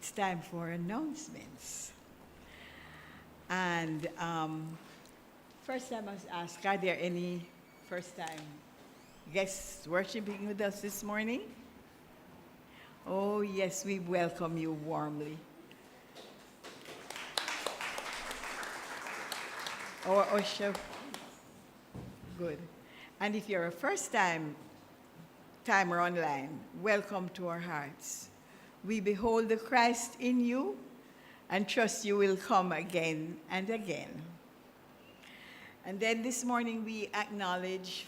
It's time for announcements. And first, I must ask, are there any first-time guests worshiping with us this morning? Oh, yes, we welcome you warmly. Our usher, good. And if you're a timer online, welcome to our hearts. We behold the Christ in you and trust you will come again and again. And then this morning we acknowledge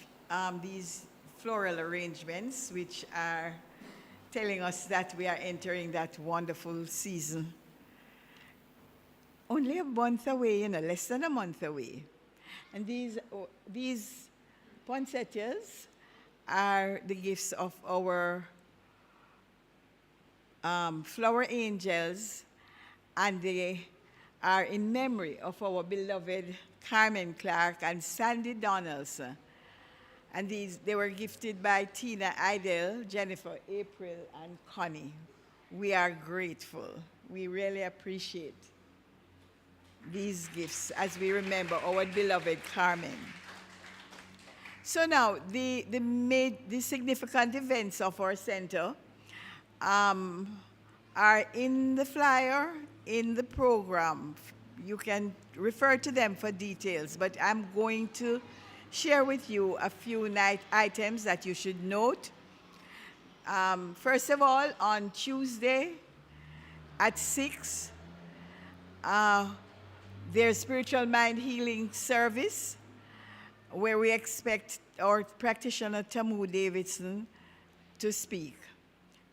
these floral arrangements, which are telling us that we are entering that wonderful season. Only a month away, less than a month away. And these poinsettias are the gifts of our flower angels, and they are in memory of our beloved Carmen Clark and Sandy Donaldson. And they were gifted by Tina Idell, Jennifer, April, and Connie. We are grateful. We really appreciate these gifts as we remember our beloved Carmen. So now, the significant events of our center are in the flyer, in the program. You can refer to them for details, but I'm going to share with you a few items that you should note. First of all, on Tuesday at 6, there's spiritual mind healing service, where we expect our practitioner Tamu Davidson to speak.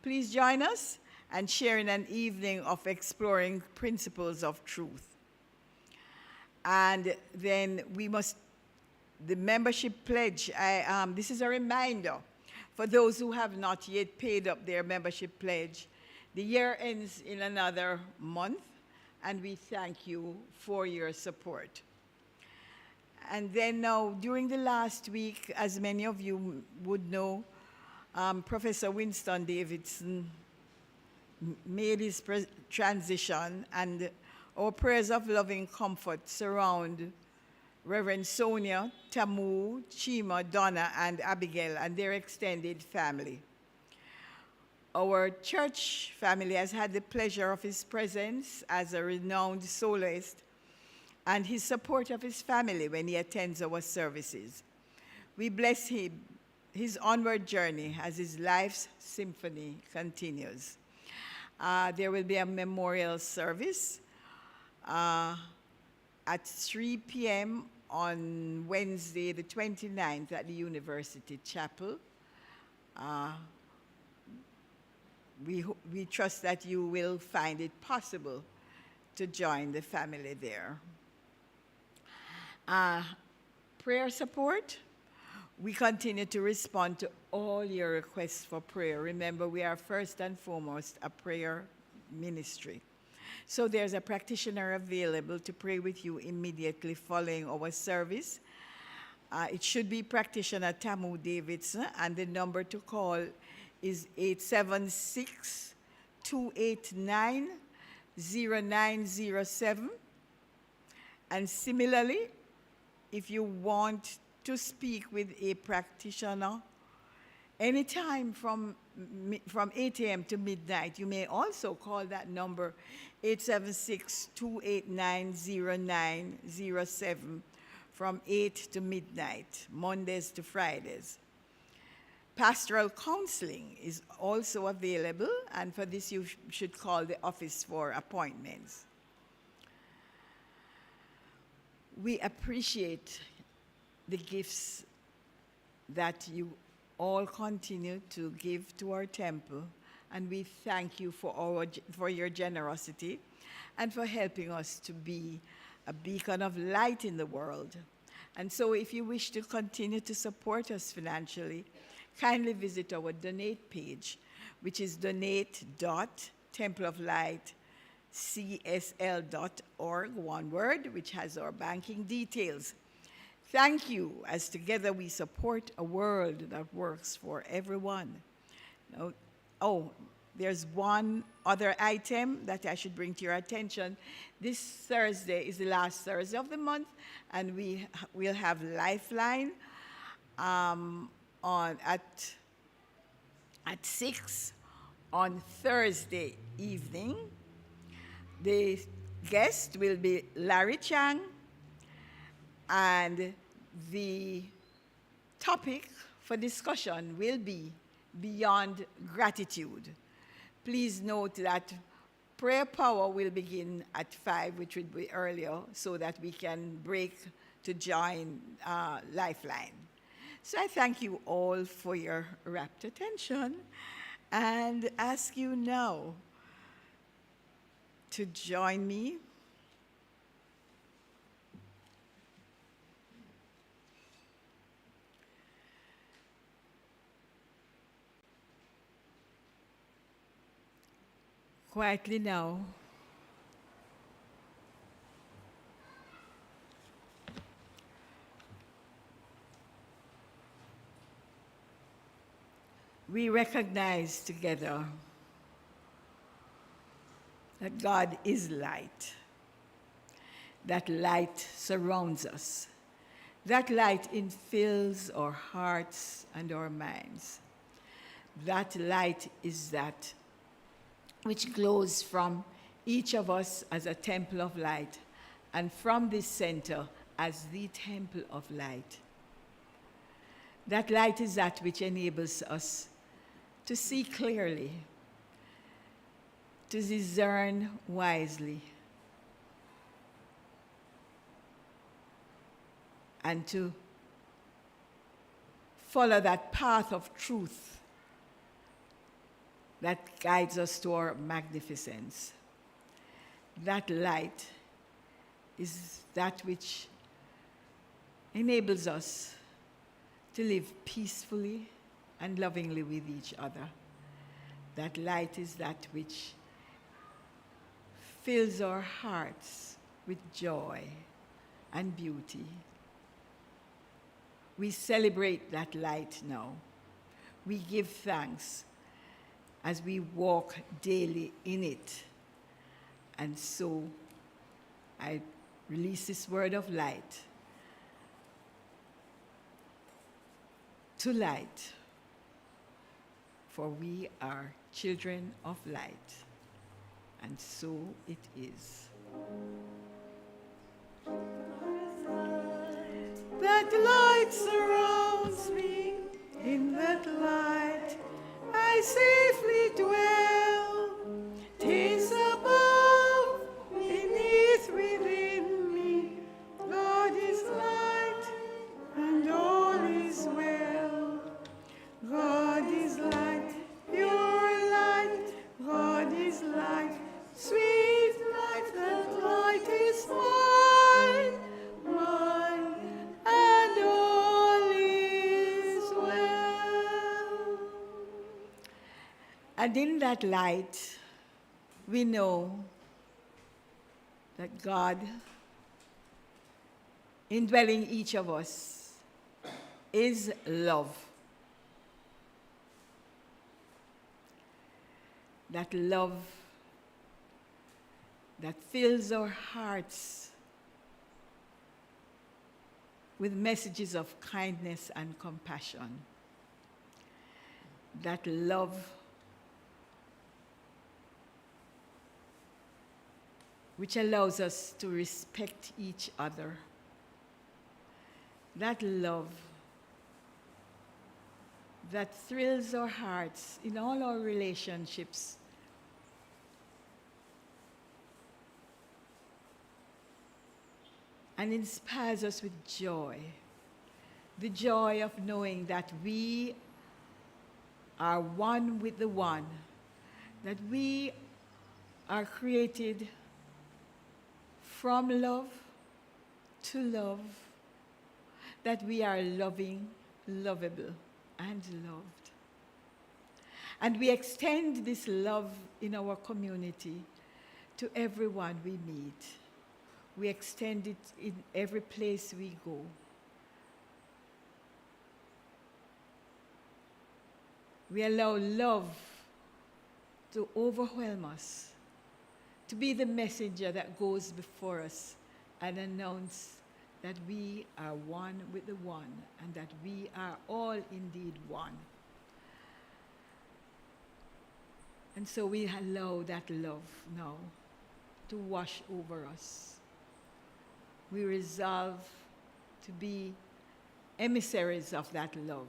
Please join us and share in an evening of exploring principles of truth. And then the membership pledge, this is a reminder for those who have not yet paid up their membership pledge. The year ends in another month, and we thank you for your support. And then now, during the last week, as many of you would know, Professor Winston Davidson made his transition, and our prayers of loving comfort surround Reverend Sonia, Tamu, Chima, Donna, and Abigail, and their extended family. Our church family has had the pleasure of his presence as a renowned soloist and his support of his family when he attends our services. We bless his onward journey as his life's symphony continues. There will be a memorial service at 3 p.m. on Wednesday, the 29th, at the University Chapel. We trust that you will find it possible to join the family there. Prayer support. We continue to respond to all your requests for prayer. Remember, we are first and foremost a prayer ministry. So there's a practitioner available to pray with you immediately following our service. It should be practitioner Tamu Davidson, and the number to call is 876-289-0907. And similarly, if you want to speak with a practitioner anytime from 8 a.m. to midnight, you may also call that number 876-289-0907 from 8 to midnight, Mondays to Fridays. Pastoral counseling is also available, and for this you should call the office for appointments. We appreciate the gifts that you all continue to give to our temple, and we thank you for your generosity and for helping us to be a beacon of light in the world. And so if you wish to continue to support us financially, kindly visit our donate page, which is donate.templeoflightcsl.org, one word, which has our banking details. Thank you, as together we support a world that works for everyone. Now, there's one other item that I should bring to your attention. This Thursday is the last Thursday of the month, and we'll have Lifeline at 6 on Thursday evening. The guest will be Larry Chang, and the topic for discussion will be Beyond Gratitude. Please note that prayer power will begin at 5, which would be earlier, so that we can break to join Lifeline. So I thank you all for your rapt attention and ask you now to join me quietly now. We recognize together that God is light. That light surrounds us. That light infills our hearts and our minds. That light is that which glows from each of us as a temple of light, and from this center as the temple of light. That light is that which enables us to see clearly, to discern wisely, and to follow that path of truth that guides us to our magnificence. That light is that which enables us to live peacefully and lovingly with each other. That light is that which fills our hearts with joy and beauty. We celebrate that light now. We give thanks as we walk daily in it. And so I release this word of light to light, for we are children of light, and so it is. That light surrounds me, in that light I safely dwell. 'Tis above, beneath, within me. God is light, and all is well. God is light, pure light. God is light, sweet light. That light is mine, mine, and all is well. And in that light, we know that God, indwelling each of us, is love. That love that fills our hearts with messages of kindness and compassion. That love which allows us to respect each other. That love that thrills our hearts in all our relationships. And inspires us with joy. The joy of knowing that we are one with the one, that we are created from love to love, that we are loving, lovable, and loved. And we extend this love in our community to everyone we meet. We extend it in every place we go. We allow love to overwhelm us, to be the messenger that goes before us and announce that we are one with the one and that we are all indeed one. And so we allow that love now to wash over us. We resolve to be emissaries of that love.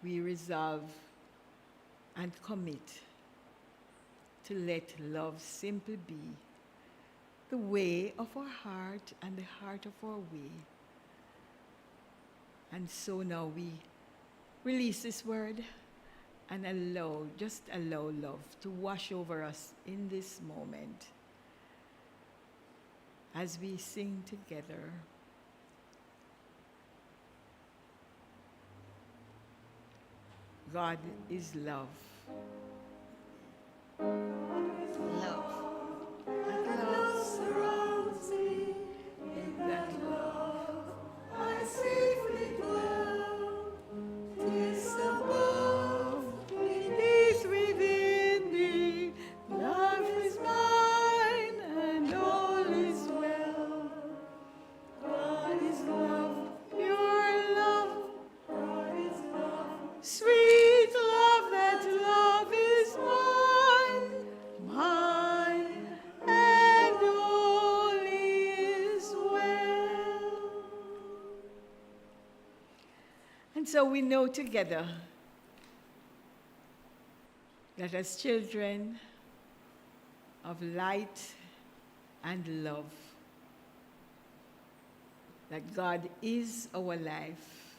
We resolve and commit to let love simply be the way of our heart and the heart of our way. And so now we release this word and just allow love to wash over us in this moment as we sing together. God is love. Love. That love surrounds me. In that love I safely dwell. 'Tis above, beneath, within me. Love is mine and all is well. God is love, pure love. God is love, sweet love. That love is mine, mine, and all is well. And so we know together that as children of light and love, that God is our life,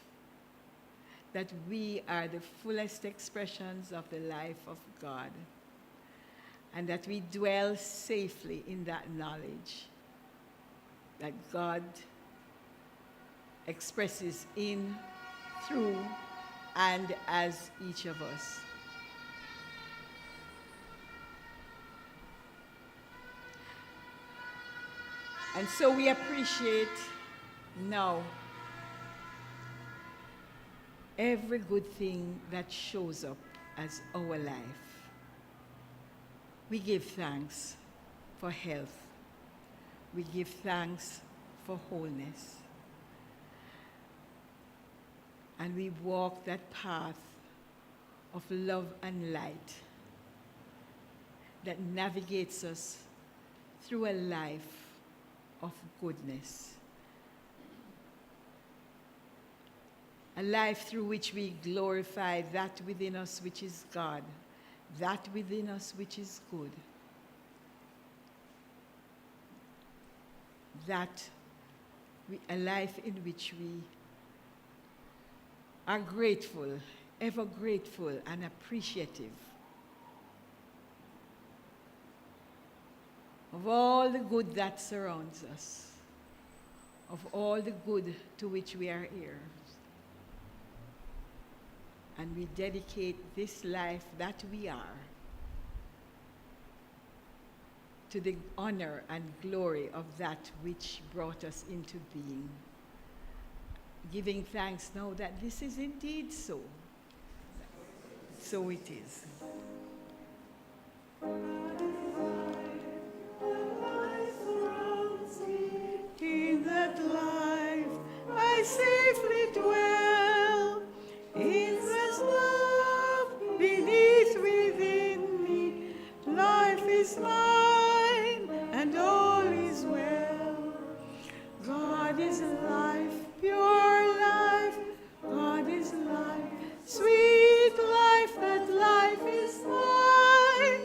that we are the fullest expressions of the life of God, and that we dwell safely in that knowledge that God expresses in, through, and as each of us. And so we appreciate now every good thing that shows up as our life. We give thanks for health. We give thanks for wholeness. And we walk that path of love and light that navigates us through a life of goodness. A life through which we glorify that within us which is God, that within us which is good. A life in which we are grateful, ever grateful and appreciative of all the good that surrounds us, of all the good to which we are heirs. And we dedicate this life that we are to the honor and glory of that which brought us into being. Giving thanks now that this is indeed so. So it is. In that life I safely dwell. In this love beneath, within me, life is mine and all is well. God is life, pure life. God is life, sweet life. That life is mine,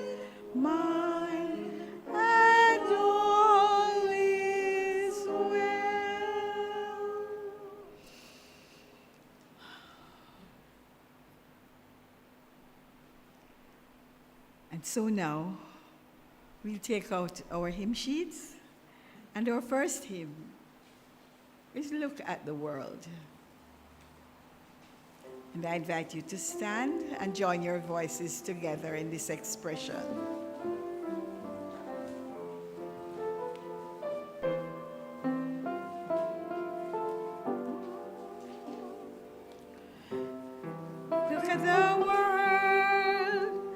mine, and all is well. And so now, we'll take out our hymn sheets, and our first hymn is Look at the World. And I invite you to stand and join your voices together in this expression. Look at the world,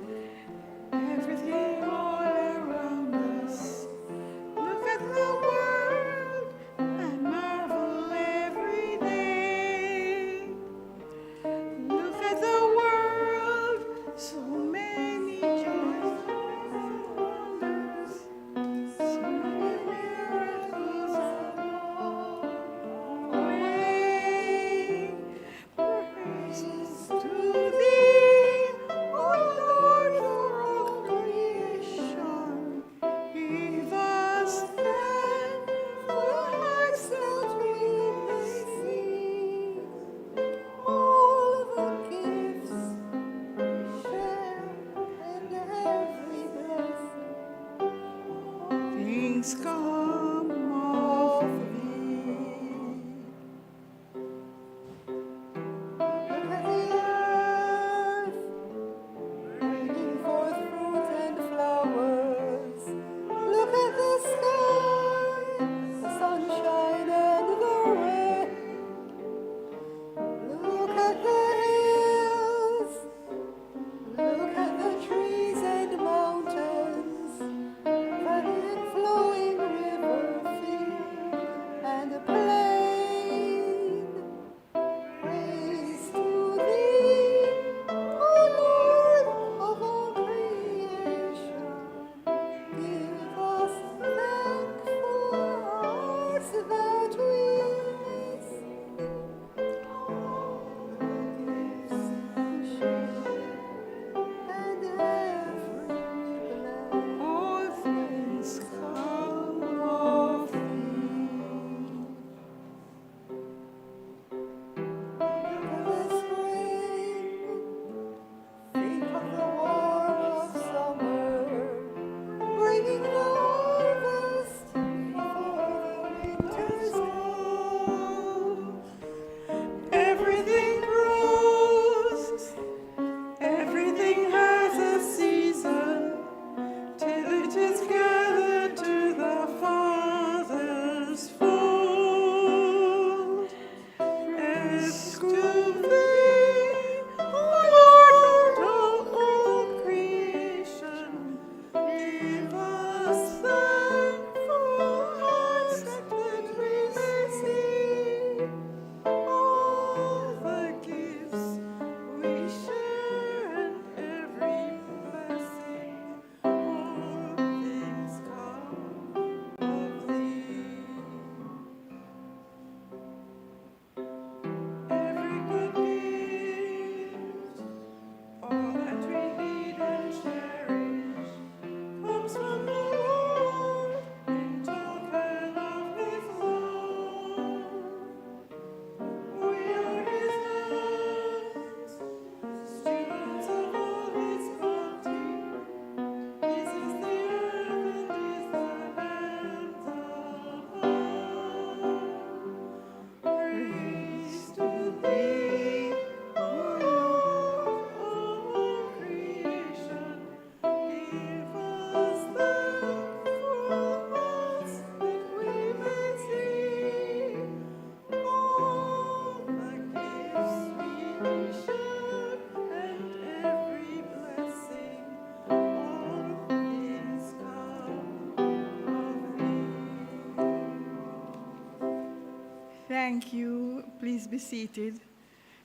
Thank you. Please be seated.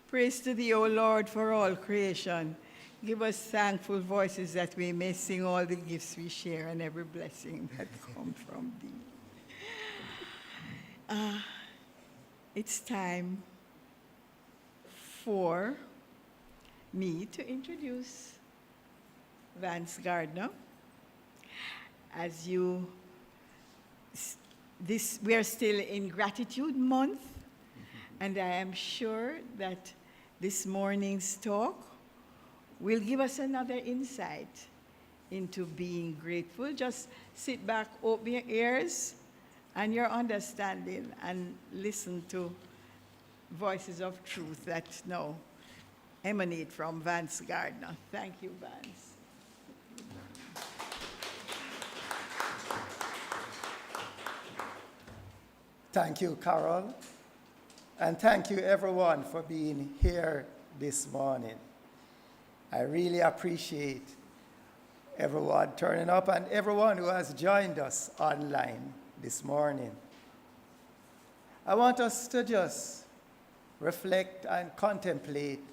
Praise to thee, O Lord, for all creation. Give us thankful voices that we may sing all the gifts we share and every blessing that comes from thee. It's time for me to introduce Vance Gardner. As you, we are still in Gratitude Month, and I am sure that this morning's talk will give us another insight into being grateful. Just sit back, open your ears and your understanding, and listen to voices of truth that now emanate from Vance Gardner. Thank you, Vance. Thank you, Carol. And thank you, everyone, for being here this morning. I really appreciate everyone turning up and everyone who has joined us online this morning. I want us to just reflect and contemplate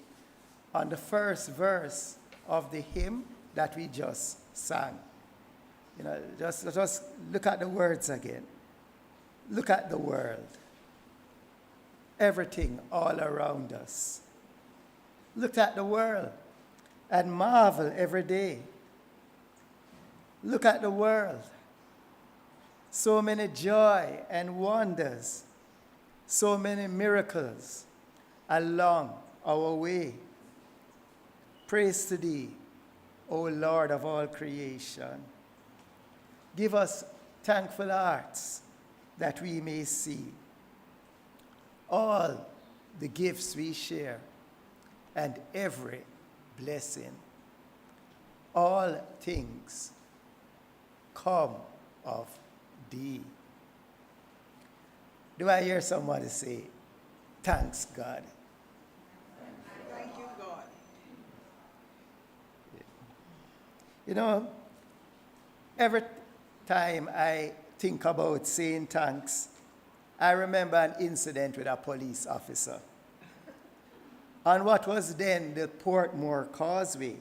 on the first verse of the hymn that we just sang. Just let us look at the words again. Look at the world. Everything all around us. Look at the world and marvel every day. Look at the world. So many joy and wonders, so many miracles along our way. Praise to thee, O Lord of all creation. Give us thankful hearts that we may see all the gifts we share and every blessing. All things come of thee. Do I hear somebody say, thanks God? Thank you, God. You know, every time I think about saying thanks, I remember an incident with a police officer on what was then the Portmore Causeway.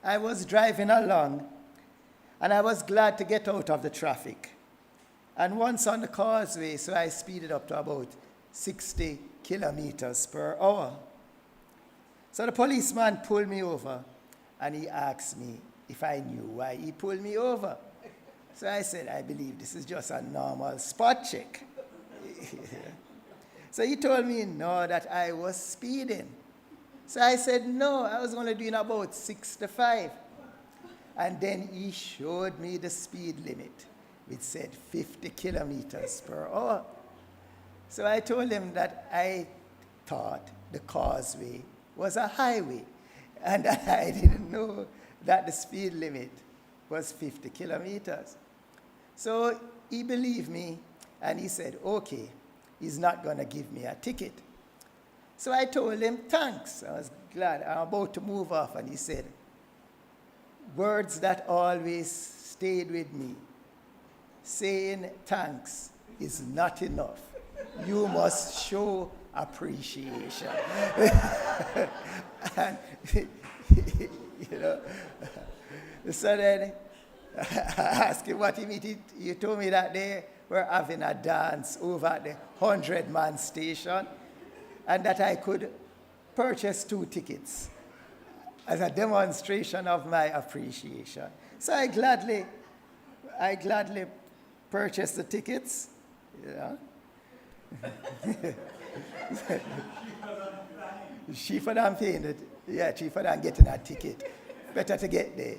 I was driving along, and I was glad to get out of the traffic. And once on the causeway, so I speeded up to about 60 kilometers per hour. So the policeman pulled me over, and he asked me if I knew why he pulled me over. So I said, I believe this is just a normal spot check. So he told me, no, that I was speeding. So I said, no, I was only doing about 65. And then he showed me the speed limit, which said 50 kilometers per hour. So I told him that I thought the causeway was a highway, and that I didn't know that the speed limit was 50 kilometers. So he believed me, and he said, okay, he's not going to give me a ticket. So I told him, thanks. I was glad. I'm about to move off, and he said, words that always stayed with me. Saying thanks is not enough. You must show appreciation. And, so then I asked him what he meant. He told me that they were having a dance over at the 100-man station, and that I could purchase 2 tickets as a demonstration of my appreciation. So I gladly purchased the tickets. Cheaper than paying it. Yeah, cheaper than getting a ticket. Better to get the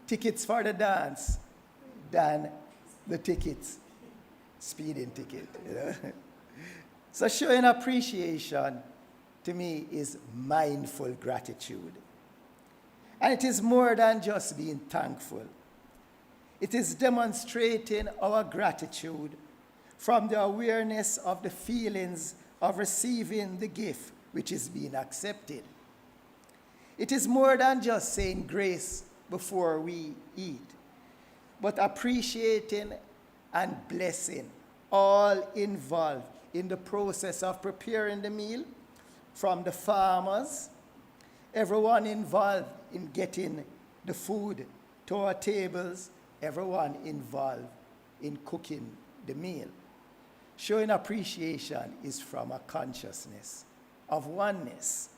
tickets for the dance than the tickets, speeding ticket. So showing appreciation to me is mindful gratitude. And it is more than just being thankful. It is demonstrating our gratitude from the awareness of the feelings of receiving the gift which is being accepted. It is more than just saying grace before we eat, but appreciating and blessing, all involved in the process of preparing the meal, from the farmers, everyone involved in getting the food to our tables, everyone involved in cooking the meal. Showing appreciation is from a consciousness of oneness.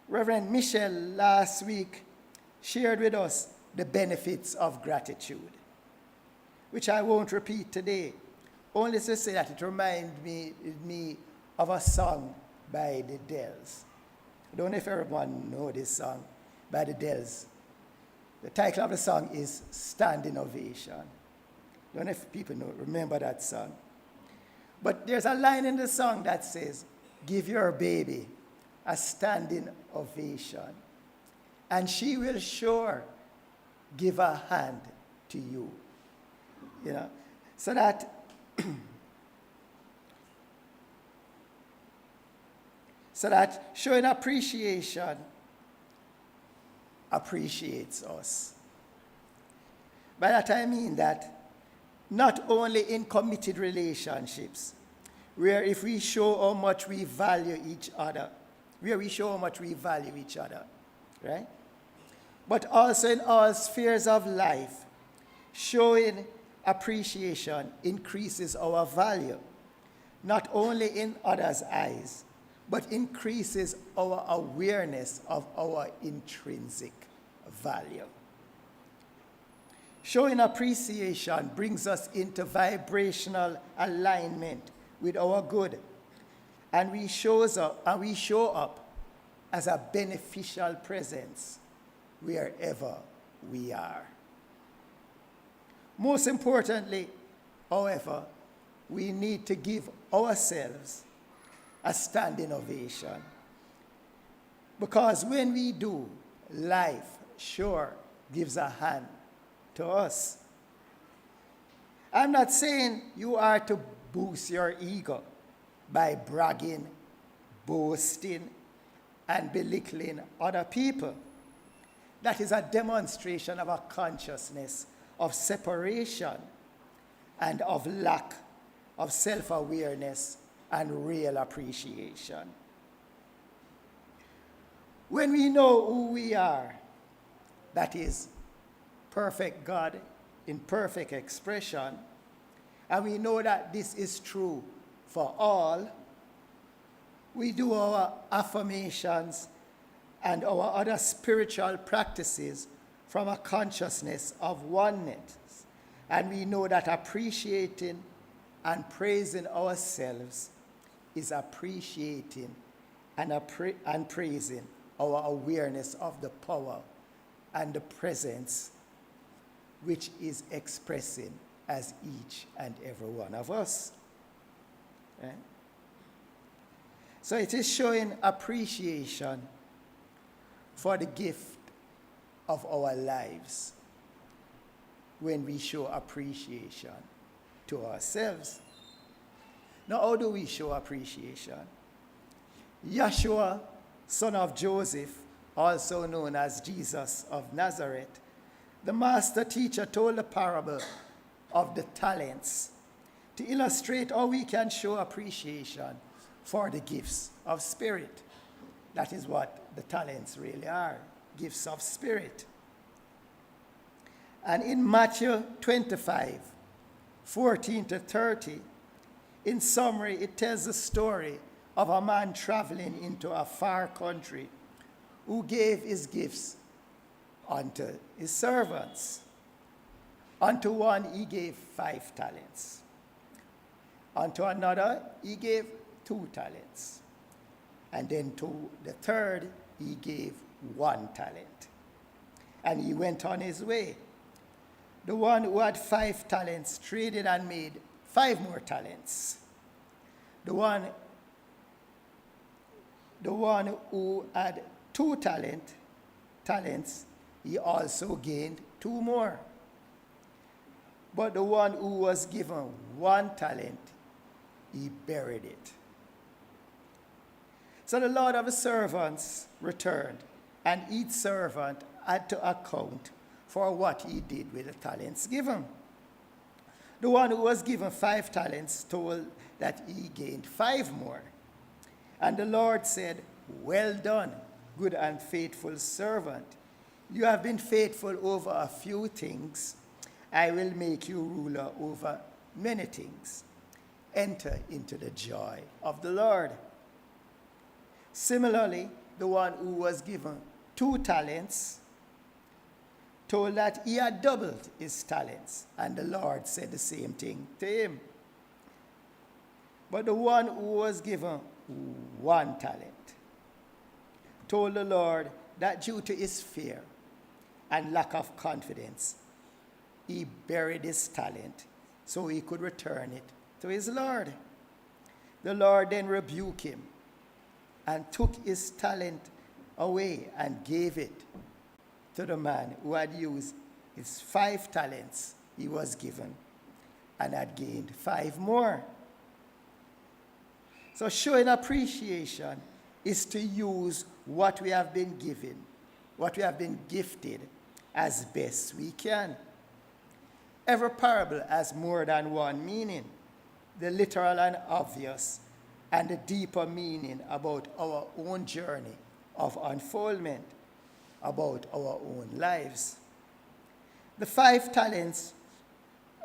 Reverend Michelle last week shared with us the benefits of gratitude, which I won't repeat today, only to say that it reminded me of a song by the Dells. I don't know if everyone knows this song by the Dells. The title of the song is Standing Ovation. I don't know if people remember that song. But there's a line in the song that says, give your baby a standing ovation, and she will sure give a hand to you. You know, so that showing appreciation appreciates us. By that I mean that not only in committed relationships, where if we show how much we value each other, right? But also in all spheres of life, showing appreciation increases our value, not only in others' eyes, but increases our awareness of our intrinsic value. Showing appreciation brings us into vibrational alignment with our good, and we show up as a beneficial presence wherever we are. Most importantly, however, we need to give ourselves a standing ovation, because when we do, life sure gives a hand to us. I'm not saying you are to boost your ego by bragging, boasting, and belittling other people. That is a demonstration of a consciousness of separation and of lack of self-awareness and real appreciation. When we know who we are, that is, perfect God in perfect expression, and we know that this is true for all, we do our affirmations and our other spiritual practices from a consciousness of oneness. And we know that appreciating and praising ourselves is appreciating and praising our awareness of the power and the presence which is expressing as each and every one of us. Right? So it is showing appreciation for the gift of our lives when we show appreciation to ourselves. Now, how do we show appreciation? Yeshua, son of Joseph, also known as Jesus of Nazareth, the master teacher told the parable of the talents to illustrate how we can show appreciation for the gifts of spirit. That is what the talents really are, gifts of spirit. And in Matthew 25, 14 to 30, in summary, it tells the story of a man traveling into a far country who gave his gifts unto his servants. Unto one he gave 5 talents. Unto another he gave 2 talents. And then to the third he gave 1 talent. And he went on his way. The one who had 5 talents traded and made 5 more talents. The one who had 2 talents, he also gained 2 more. But the one who was given 1 talent, he buried it. So the Lord of the servants returned, and each servant had to account for what he did with the talents given. The one who was given 5 talents told that he gained 5 more. And the Lord said, "Well done, good and faithful servant. You have been faithful over a few things. I will make you ruler over many things. Enter into the joy of the Lord." Similarly, the one who was given 2 talents told that he had doubled his talents, and the Lord said the same thing to him. But the one who was given 1 talent told the Lord that due to his fear and lack of confidence, he buried his talent so he could return it to his Lord. The Lord then rebuked him and took his talent away and gave it to the man who had used his 5 talents he was given and had gained 5 more. So showing appreciation is to use what we have been given, what we have been gifted, as best we can. Every parable has more than one meaning, the literal and obvious, and the deeper meaning about our own journey of unfoldment, about our own lives. The 5 talents,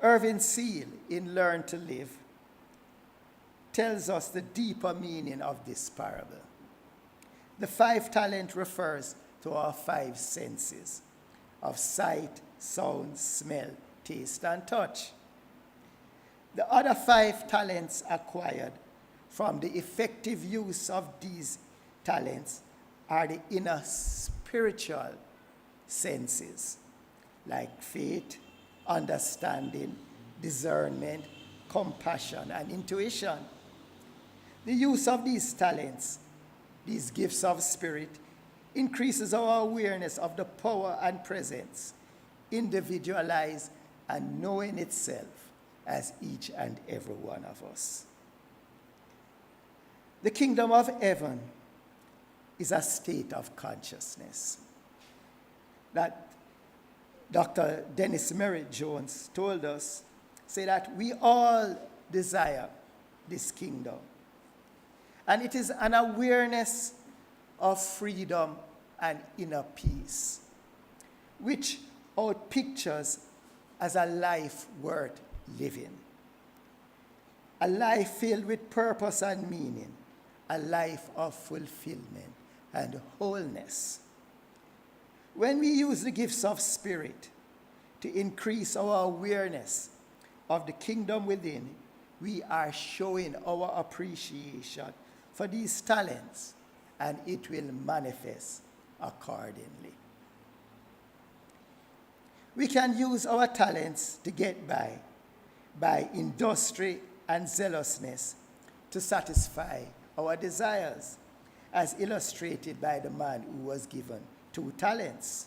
Irving Seal in Learn to Live, tells us the deeper meaning of this parable. The 5 talent refers to our 5 senses of sight, sound, smell, taste, and touch. The other 5 talents acquired from the effective use of these talents are the inner spiritual senses, like faith, understanding, discernment, compassion, and intuition. The use of these talents, these gifts of spirit, increases our awareness of the power and presence, individualized and knowing itself as each and every one of us. The kingdom of heaven is a state of consciousness that Dr. Dennis Merritt Jones told us, say that we all desire this kingdom. And it is an awareness of freedom and inner peace, which outpictures as a life worth living. A life filled with purpose and meaning, a life of fulfillment and wholeness. When we use the gifts of spirit to increase our awareness of the kingdom within, we are showing our appreciation for these talents, and it will manifest accordingly. We can use our talents to get by industry and zealousness to satisfy our desires, as illustrated by the man who was given 2 talents.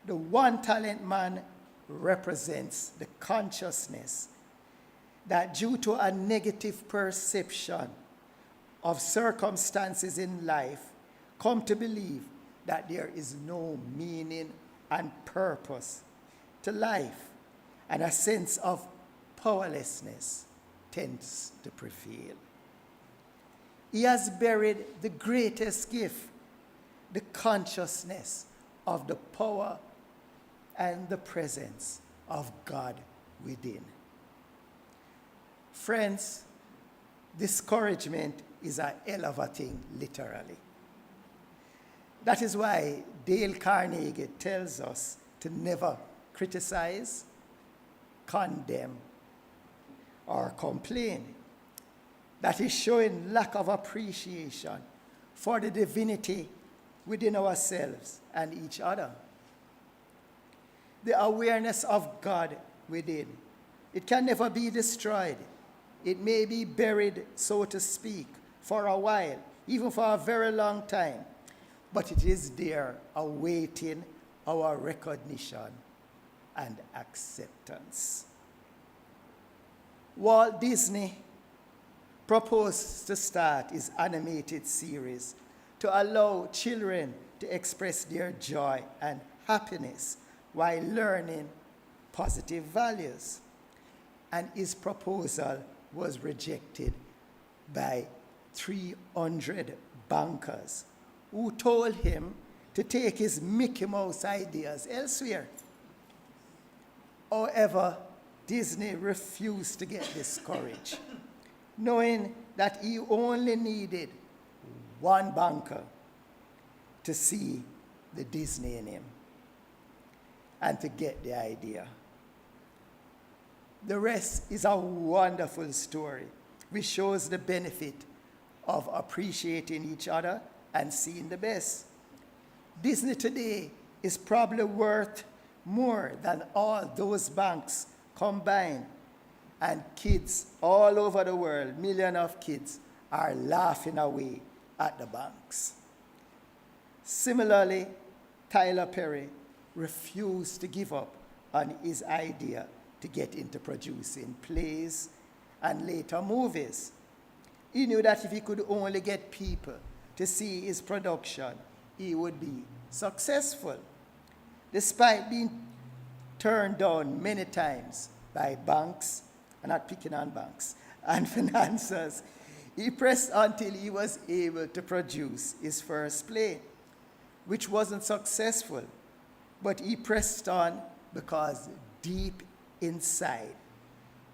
The 1 talent man represents the consciousness that due to a negative perception of circumstances in life, come to believe that there is no meaning and purpose to life, and a sense of powerlessness tends to prevail. He has buried the greatest gift, the consciousness of the power and the presence of God within. Friends, discouragement is a hell of a thing, literally. That is why Dale Carnegie tells us to never criticize, condemn, or complain. That is showing lack of appreciation for the divinity within ourselves and each other. The awareness of God within, it can never be destroyed. It may be buried, so to speak, for a while, even for a very long time, but it is there awaiting our recognition and acceptance. Walt Disney proposed to start his animated series to allow children to express their joy and happiness while learning positive values. and his proposal was rejected by 300 bankers who told him to take his Mickey Mouse ideas elsewhere. However, Disney refused to get discouraged, knowing that he only needed one banker to see the Disney in him and to get the idea. The rest is a wonderful story which shows the benefit of appreciating each other and seeing the best. Disney today is probably worth more than all those banks combined, and kids all over the world, millions of kids, are laughing away at the banks. Similarly, Tyler Perry refused to give up on his idea to get into producing plays and later movies. He knew that if he could only get people to see his production, he would be successful. Despite being turned down many times by banks, I'm not picking on banks, and financiers, he pressed until he was able to produce his first play, which wasn't successful, but he pressed on because deep inside,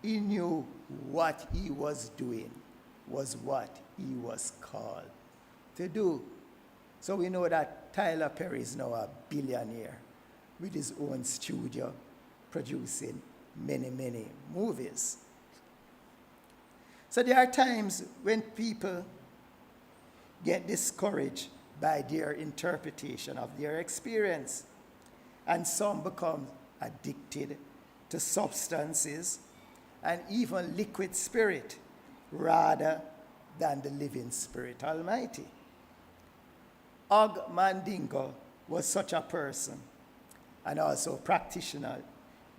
he knew what he was doing was what he was called to do. So we know that Tyler Perry is now a billionaire with his own studio producing many, many movies. So there are times when people get discouraged by their interpretation of their experience, and some become addicted to substances and even liquid spirit rather than the living Spirit Almighty. Og Mandingo was such a person, and also practitioner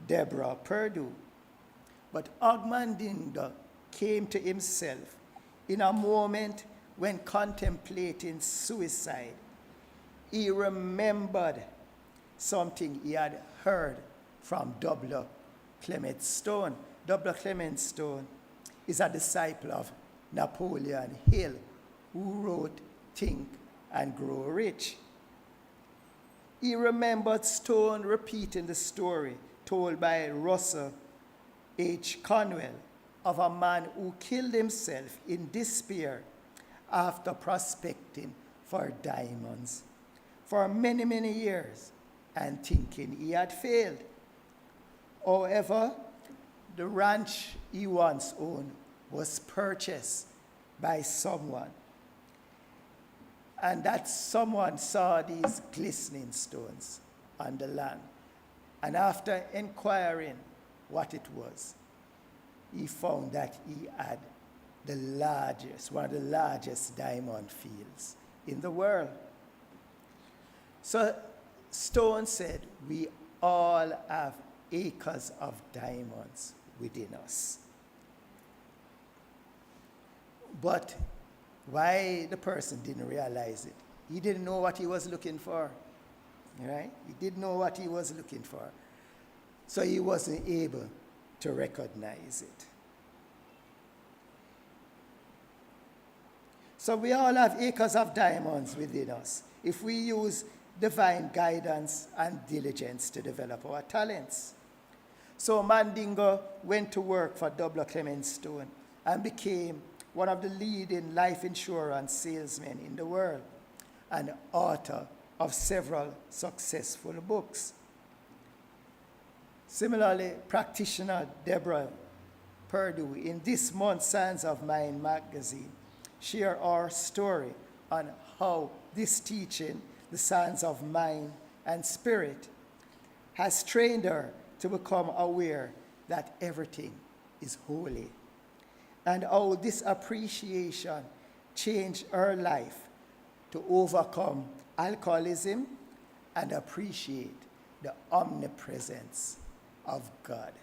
Deborah Perdue. But Og Mandingo came to himself in a moment when contemplating suicide. He remembered something he had heard from W. Clement Stone. W. Clement Stone is a disciple of Napoleon Hill, who wrote Think and Grow Rich. He remembered Stone repeating the story told by Russell H. Conwell of a man who killed himself in despair after prospecting for diamonds for many, many years and thinking he had failed. However, the ranch he once owned was purchased by someone, and that someone saw these glistening stones on the land. And after inquiring what it was, he found that he had one of the largest diamond fields in the world. So Stone said, we all have acres of diamonds within us. But why the person didn't realize it? He didn't know what he was looking for, right? He didn't know what he was looking for. So he wasn't able to recognize it. So we all have acres of diamonds within us if we use divine guidance and diligence to develop our talents. So Mandingo went to work for W. Clement Stone and became one of the leading life insurance salesmen in the world and author of several successful books. Similarly, practitioner Deborah Perdue in this month's Science of Mind magazine share our story on how this teaching, the science of mind and spirit, has trained her to become aware that everything is holy, and how this appreciation changed her life to overcome alcoholism and appreciate the omnipresence of God.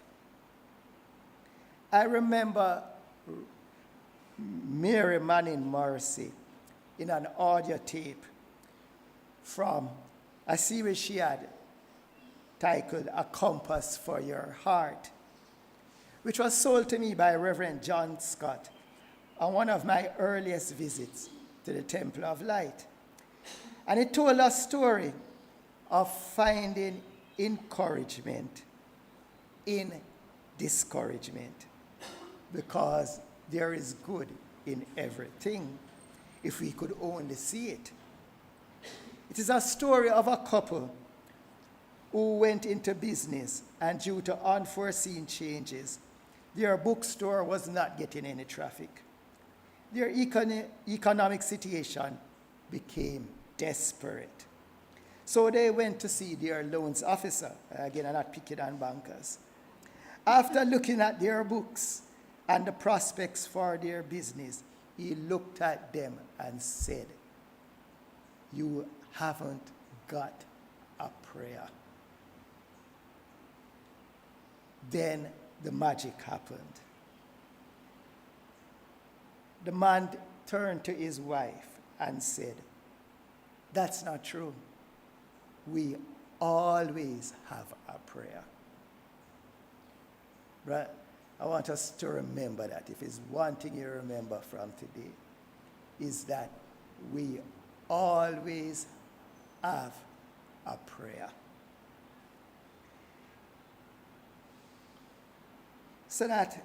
I remember Mary Manning Morrissey in an audio tape from a series she had titled A Compass for Your Heart, which was sold to me by Reverend John Scott on one of my earliest visits to the Temple of Light. And it told a story of finding encouragement in discouragement, because there is good in everything if we could only see it. It is a story of a couple who went into business, and due to unforeseen changes, their bookstore was not getting any traffic. Their economic situation became desperate. So they went to see their loans officer. Again, I'm not picking on bankers. After looking at their books and the prospects for their business, he looked at them and said, "You haven't got a prayer." Then the magic happened. The man turned to his wife and said, "That's not true. We always have a prayer." But I want us to remember that. If it's one thing you remember from today, is that we always have a prayer. So that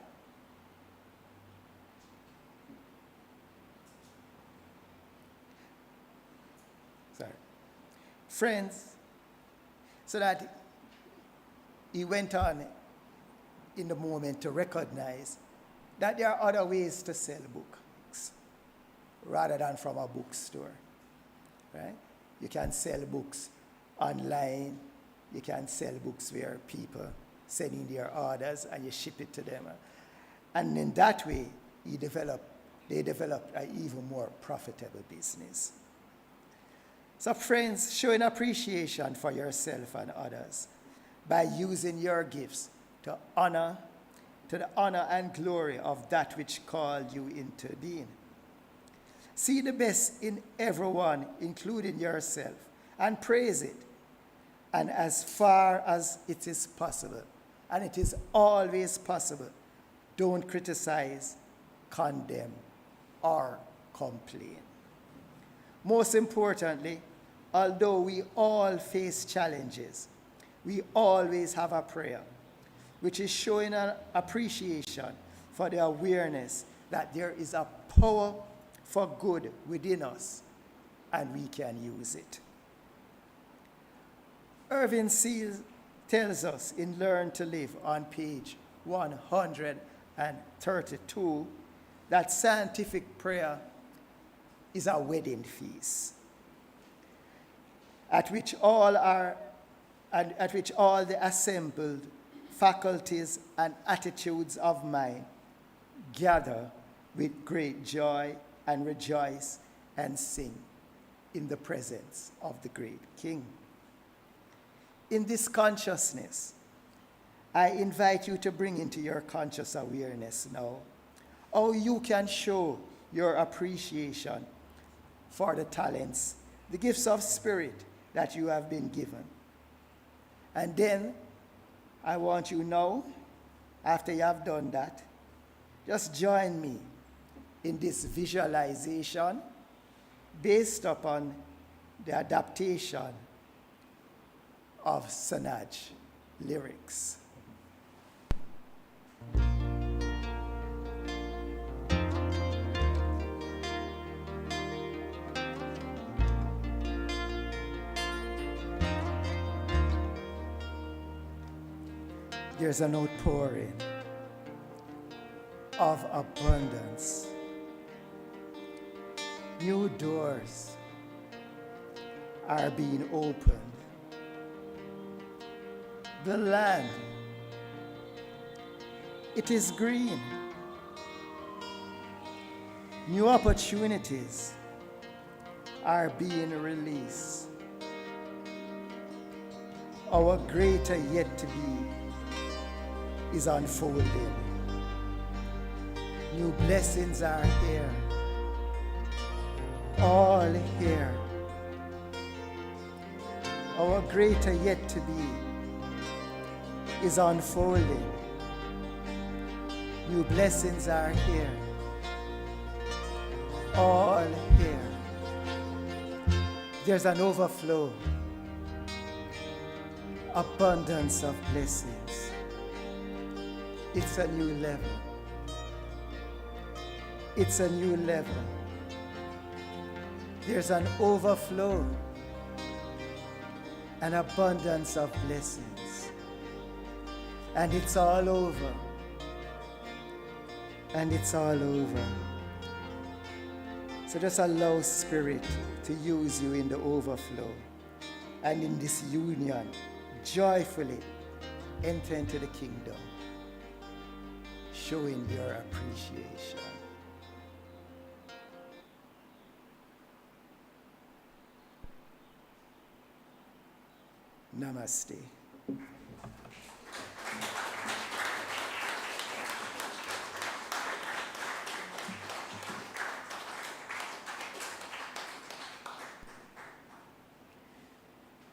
friends, so that he went on in the moment to recognize that there are other ways to sell books rather than from a bookstore, right? You can sell books online. You can sell books where people send in their orders and you ship it to them. And in that way, they developed an even more profitable business. So friends, showing appreciation for yourself and others by using your gifts to the honor and glory of that which called you into being. See the best in everyone, including yourself, and praise it. And as far as it is possible, and it is always possible, don't criticize, condemn, or complain. Most importantly, although we all face challenges, we always have a prayer, which is showing an appreciation for the awareness that there is a power for good within us, and we can use it. Irving Seals tells us in Learn to Live on page 132 that scientific prayer is a wedding feast at which all the assembled faculties and attitudes of mind gather with great joy and rejoice and sing in the presence of the great King. In this consciousness, I invite you to bring into your conscious awareness now how you can show your appreciation for the talents, the gifts of spirit that you have been given. And then I want you now, after you have done that, just join me in this visualization based upon the adaptation of Sanaj lyrics. There's an outpouring of abundance. New doors are being opened. The land, it is green. New opportunities are being released. Our greater yet to be is unfolding. New blessings are here. All here. Our greater yet to be is unfolding. New blessings are here. All here. There's an overflow. Abundance of blessings. It's a new level. It's a new level. There's an overflow, an abundance of blessings. And it's all over. And it's all over. So just allow Spirit to use you in the overflow. And in this union, joyfully enter into the kingdom, showing your appreciation. Namaste.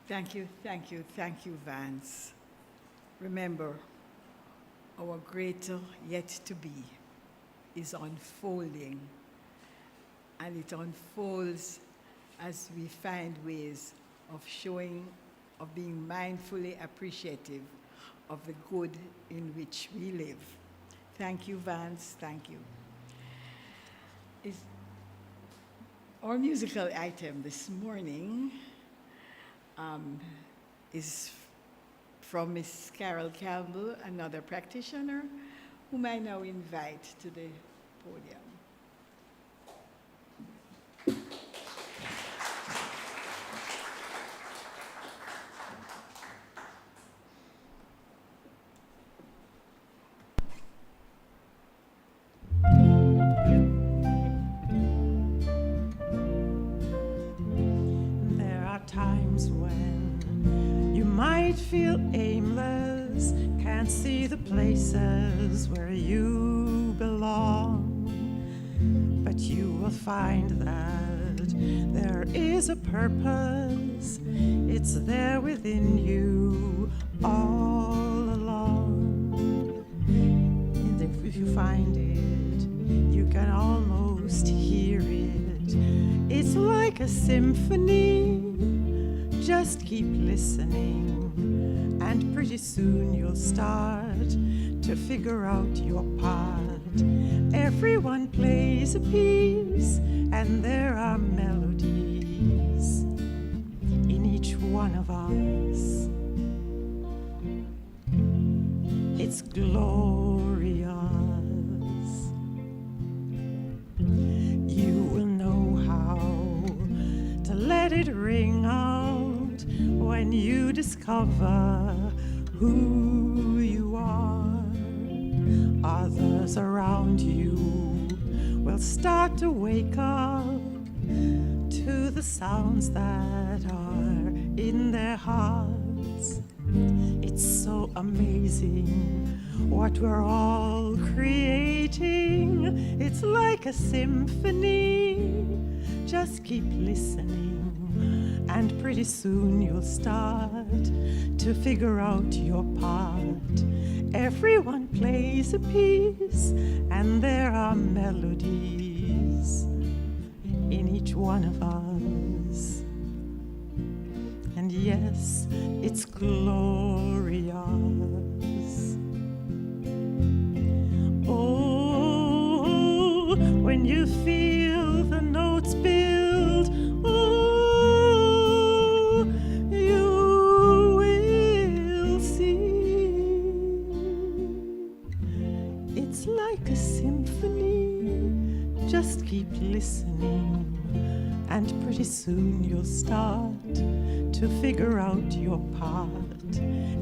Thank you, Vance. Remember, our greater yet to be is unfolding, and it unfolds as we find ways of showing, of being mindfully appreciative of the good in which we live. Thank you, Vance. Thank you. Our musical item this morning is from Miss Carol Campbell, another practitioner, whom I now invite to the podium. Feel aimless, can't see the places where you belong. But you will find that there is a purpose, it's there within you all along. And if you find it, you can almost hear it. It's like a symphony. Just keep listening, and pretty soon you'll start to figure out your part. Everyone plays a piece, and there are melodies in each one of us. It's glorious. You will know how to let it ring out when you discover who you are. Others around you will start to wake up to the sounds that are in their hearts. It's so amazing what we're all creating. It's like a symphony. Just keep listening, and pretty soon you'll start to figure out your part. Everyone plays a piece, and there are melodies in each one of us. And yes, it's glorious. Oh, when you feel the notes build, oh, you will see. It's like a symphony. Just keep listening, and pretty soon you'll start to figure out your part.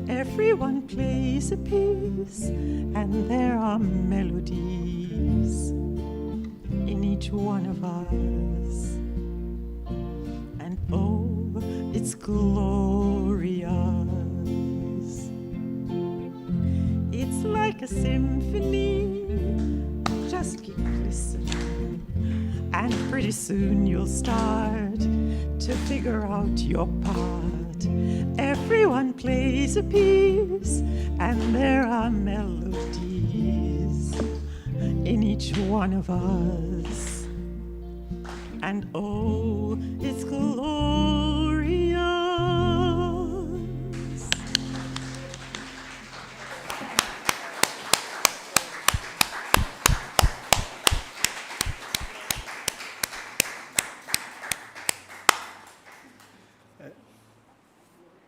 Everyone plays a piece, and there are melodies in each one of us. And oh, it's glorious. It's like a symphony. Just keep listening, and pretty soon you'll start to figure out your part. Everyone plays a piece, and there are melodies each one of us. And oh, it's glorious.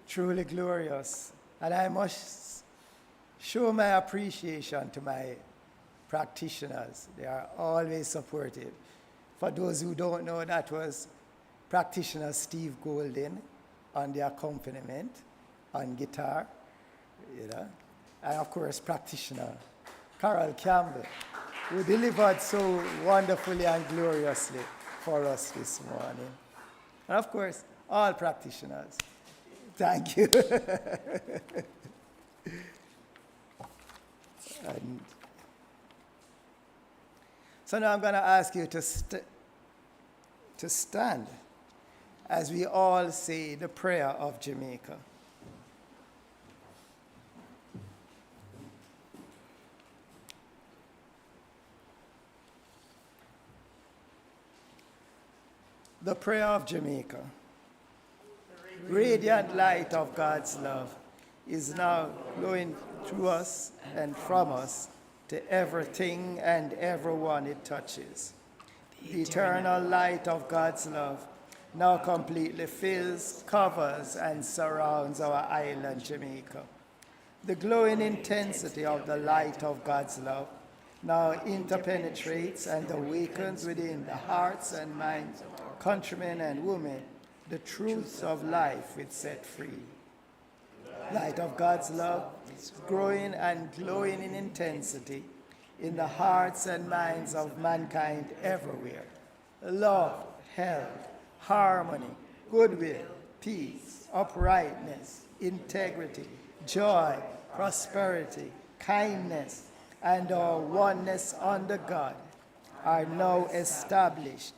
Truly glorious. And I must show my appreciation to my practitioners. They are always supportive. For those who don't know, that was practitioner Steve Golden on the accompaniment on guitar, you know, and of course practitioner Carol Campbell, who delivered so wonderfully and gloriously for us this morning. And of course, all practitioners. Thank you. And so now I'm going to ask you to stand as we all say the prayer of Jamaica. The prayer of Jamaica. Radiant light of God's love is now flowing through us and from us to everything and everyone it touches. The eternal light of God's love now completely fills, covers, and surrounds our island, Jamaica. The glowing intensity of the light of God's love now interpenetrates and awakens within the hearts and minds of countrymen and women the truths of life it set free. Light of God's love is growing and glowing in intensity in the hearts and minds of mankind everywhere. Love, health, harmony, goodwill, peace, uprightness, integrity, joy, prosperity, kindness, and our oneness under God are now established.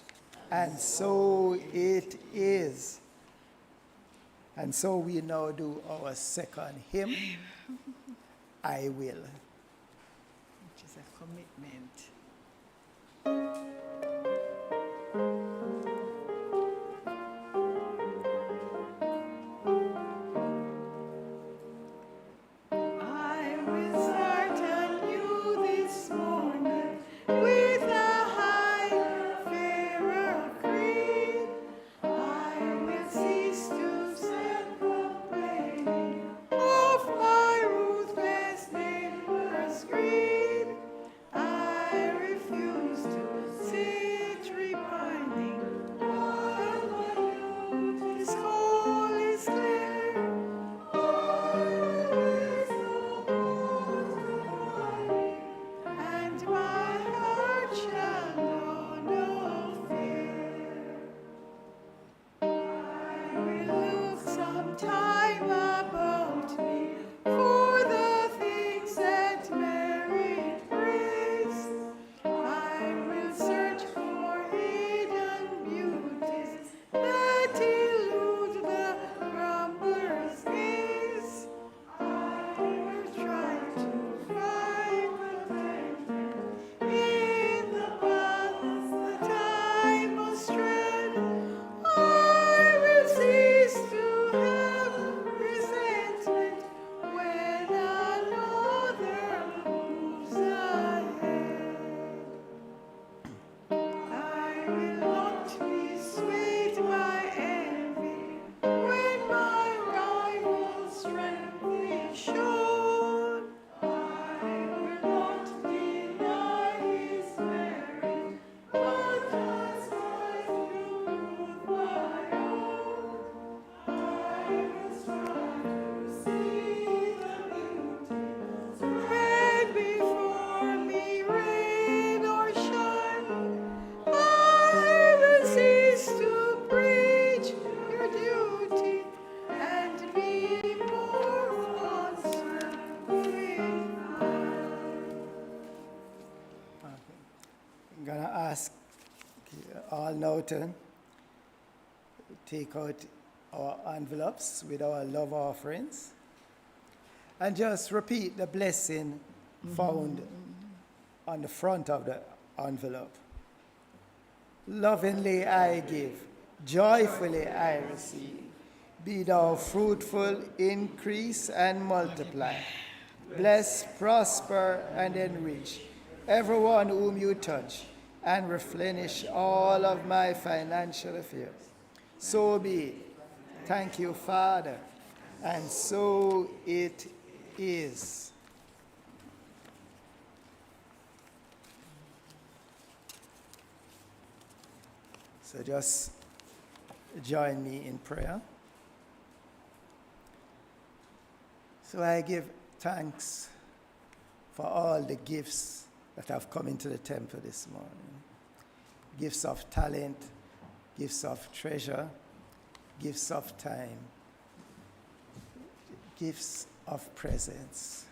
And so it is. And so we now do our second hymn, I Will. Which is a commitment. I will start anew this morning with a higher, fairer creed. I will cease to stand complaining of my ruthless neighbor's greed. I refuse to sit repining while my youth is cold is clear. Always and my heart shall know no fear. I will look sometime about me for the things that merit praise. I will search for hidden beauties that elude the grumbler's gaze. I will try to find contentment in the paths that I must tread. I will cease to have resentment when another moves ahead. I will not be swayed by envy when my rival's strength is shown. I will not deny his merit, but ask I to prove my own. I will strive to see the beauty spread before me, rain or shine. I will cease to preach your duty and be more concerned with mine. I'm going to ask all now to take out our envelopes with our love offerings and just repeat the blessing found on the front of the envelope. Lovingly I give, joyfully I receive. Be thou fruitful, increase and multiply. Bless, prosper, and enrich everyone whom you touch, and replenish all of my financial affairs. So be it. Thank you, Father. And so it is. So just join me in prayer. So I give thanks for all the gifts that have come into the temple this morning. Gifts of talent, gifts of treasure, gifts of time, gifts of presence.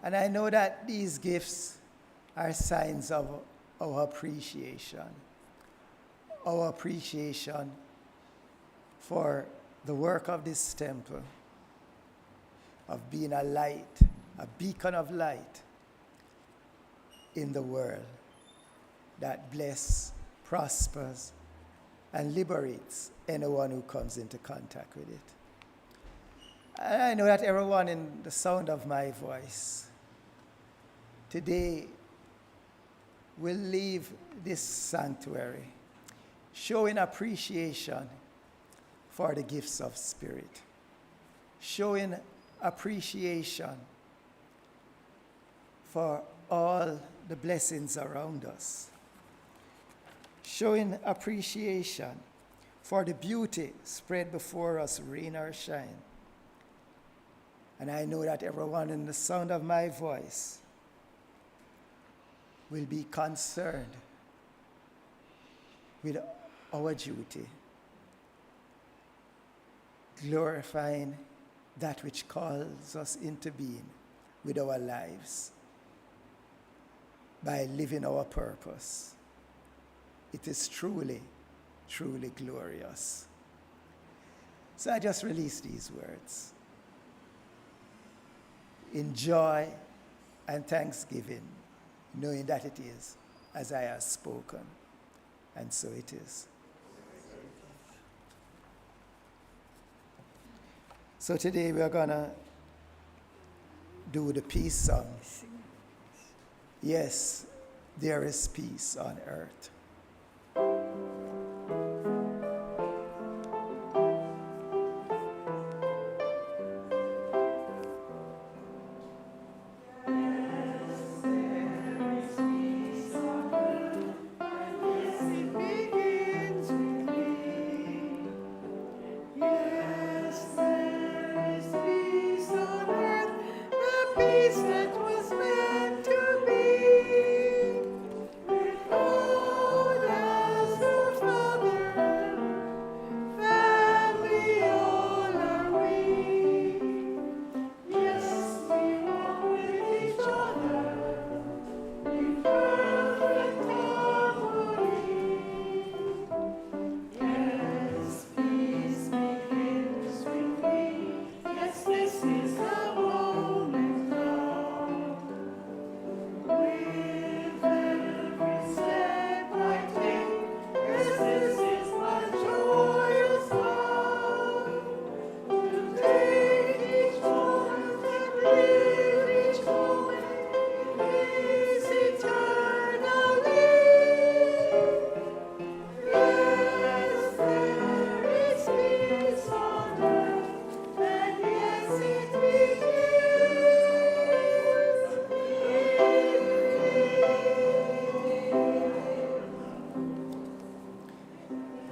And I know that these gifts are signs of our appreciation for the work of this temple, of being a light, a beacon of light in the world that bless, prospers, and liberates anyone who comes into contact with it. And I know that everyone in the sound of my voice today will leave this sanctuary showing appreciation for the gifts of spirit, showing appreciation for all the blessings around us, showing appreciation for the beauty spread before us, rain or shine. And I know that everyone in the sound of my voice will be concerned with our duty, glorifying that which calls us into being with our lives by living our purpose. It is truly, truly glorious. So I just release these words in joy and thanksgiving, knowing that it is as I have spoken, and so it is. So today we are going to do the peace song. Yes, there is peace on earth.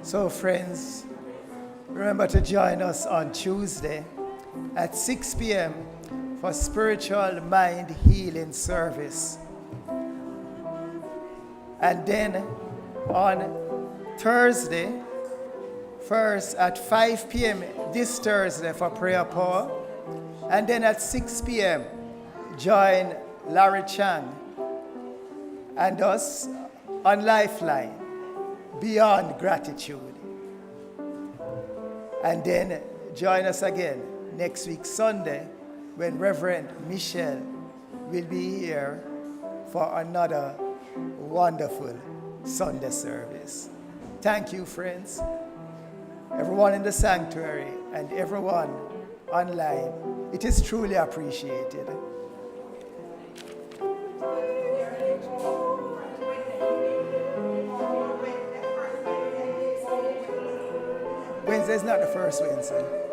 So friends, remember to join us on Tuesday at 6 p.m. for spiritual mind healing service. And then on Thursday, first at 5 p.m. this Thursday for prayer power. And then at 6 p.m., join Larry Chang and us on Lifeline, Beyond Gratitude. And then join us again next week, Sunday, when Reverend Michelle will be here for another wonderful Sunday service. Thank you, friends. Everyone in the sanctuary and everyone online, it is truly appreciated. Wednesday is not the first Wednesday.